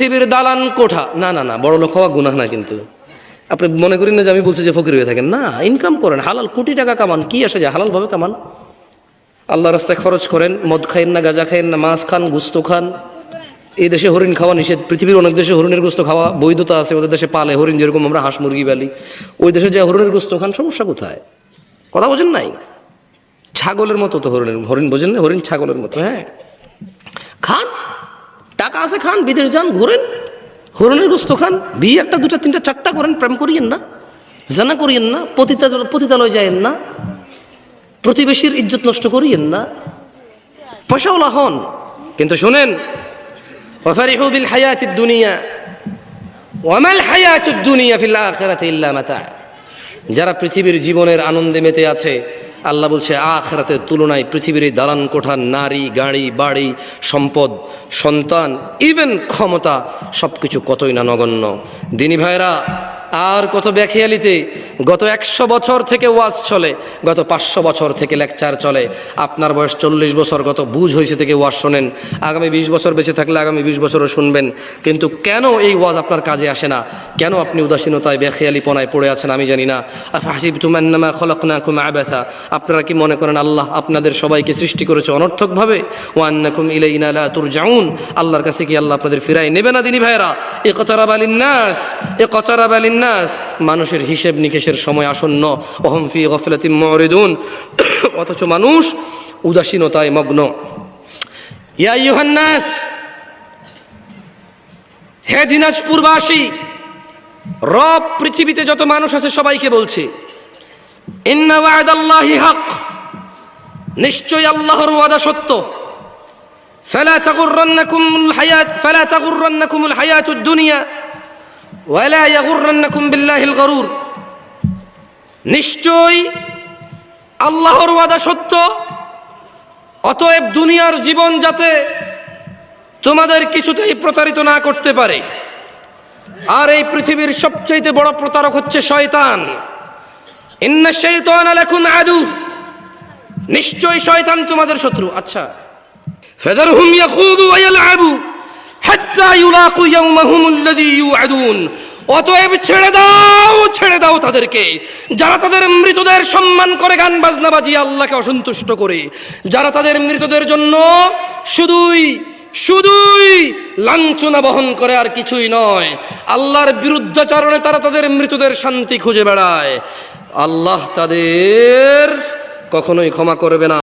পৃথিবীর দালান কোঠা, না না না, বড় লোক হওয়া গুনাহ না। কিন্তু আপনি মনে করেন না যে আমি বলছি যে ফকির হয়ে থাকেন, না, ইনকাম করেন, হালাল কোটি টাকা কামান, কি আসে যায়, হালাল ভাবে কামান, আল্লাহ রাস্তায় খরচ করেন, মদ খাইন না, গাঁজা খাইন না, মাছ খান, গুস্ত খান। এই দেশে হরিণ খাওয়া নিষেধ, পৃথিবীর অনেক দেশে হরিণের গোস্ত খাওয়া বৈধতা আছে, ওদের দেশে পালে হরিণ, যেরকম আমরা হাঁস মুরগি পালি, ওই দেশে যে হরিণের গোস্ত খান, সমস্যা কোথায়? কথা বোঝেন নাই? ছাগলের মতো তো হরিণ বোঝেন না, হরিণ ছাগলের মতো। হ্যাঁ, খান, টাকা আছে খান, বিদেশ যান, ঘুরেন, হরিণের গোস্ত খান, বিয়ে একটা দুটা তিনটা চারটা করেন, প্রেম করিয়েন না, জানা করিয়েন না, পতিতালয় যায়েন না, প্রতিবেশীর ইজ্জত নষ্ট করিয়েন না, পয়সাওয়ালা হন। কিন্তু শোনেন, ওয়াফারিহু বিল হায়াতিদ দুনিয়া ওয়া মাল হায়াতুদ দুনিয়া ফিল আখিরাতি ইল্লা মাতা। যারা পৃথিবীর জীবনের আনন্দে মেতে আছে, আল্লাহ বলছে আখিরাতের তুলনায় পৃথিবীর এই দালান কোঠা, নারী, গাড়ি, বাড়ি, সম্পদ, সন্তান, ইভেন ক্ষমতা, সবকিছু কতই না নগণ্য। দিনী ভাইরা, আর কত ব্যাখিয়ালিতে গত 100 বছর থেকে ওয়াজ চলে, গত 500 বছর থেকে লেকচার চলে। আপনার বয়স 40 বছর, গত বুঝ হয়েছে থেকে ওয়াজ শোনেন, আগামী 20 বছর বেঁচে থাকলে আগামী 20 বছরও শুনবেন। কিন্তু কেন এই ওয়াজ আপনার কাজে আসে না? কেন আপনি উদাসীনতায়, বেখিয়ালিপনায় পড়ে আছেন? আমি জানি না। আফাহাসিবতুম আন্নামা খলাকনাকুম আবাসা, আপনারা কি মনে করেন আল্লাহ আপনাদের সবাইকে সৃষ্টি করেছে অনর্থকভাবে? ওয়া আন্নাকুম ইলাইনা লা তুরজাউন, আল্লাহর কাছে কি আল্লাহ আপনাদের ফিরাই নেবে না? দিনী ভাইরা, ইকতারাবা লিন্নাস, ইকতারাবা লিন্নাস, মানুষের হিসেব নিকেশের সময় আসন্ন। ওহুম ফি গফলাতিম মুরিদুন, অথচ মানুষ উদাসীনতায় মগ্ন। ইয়া আইয়ুহান নাস, হে দিনাজপুরবাসী, রব পৃথিবীতে যত মানুষ আছে সবাইকে বলছে, ইন্না ওয়া'দাল্লাহি হক, নিশ্চয় আল্লাহর ওয়াদা সত্য। ফালা তাগুররান্নাকুমুল হায়াতুদ দুনিয়া ওয়ালা ইয়াগুররান্নাকুম বিল্লাহিল গরুর। নিশ্চয় আল্লাহর ওয়াদা সত্য, অতএব দুনিয়ার জীবন যাতে তোমাদের কিছুতেই প্রতারিত না করতে পারে। আর এই পৃথিবীর সবচেয়ে বড় প্রতারক হচ্ছে শয়তান। ইন্না শাইতানা লাকুম আদু, নিশ্চয় শয়তান তোমাদের শত্রু। আচ্ছা, ফাদারহুম ইয়াখুযু ওয়া ইয়ালআবু হাত্তা ইউলাকু ইয়াওমাহুমুল্লাযী ইউআদুন। অতএব ছেড়ে দাও তাদেরকে, যারা তাদের মৃতদের সম্মান করে, গান বাজনা বাজিয়ে আল্লাহকে অসন্তুষ্ট করে, যারা তাদের মৃতদের জন্য শুধুই লাঞ্ছনা বহন করে, আর কিছুই নয়। আল্লাহর বিরুদ্ধাচরণে তারা তাদের মৃতদের শান্তি খুঁজে বেড়ায়। আল্লাহ তাদের কখনোই ক্ষমা করবে না।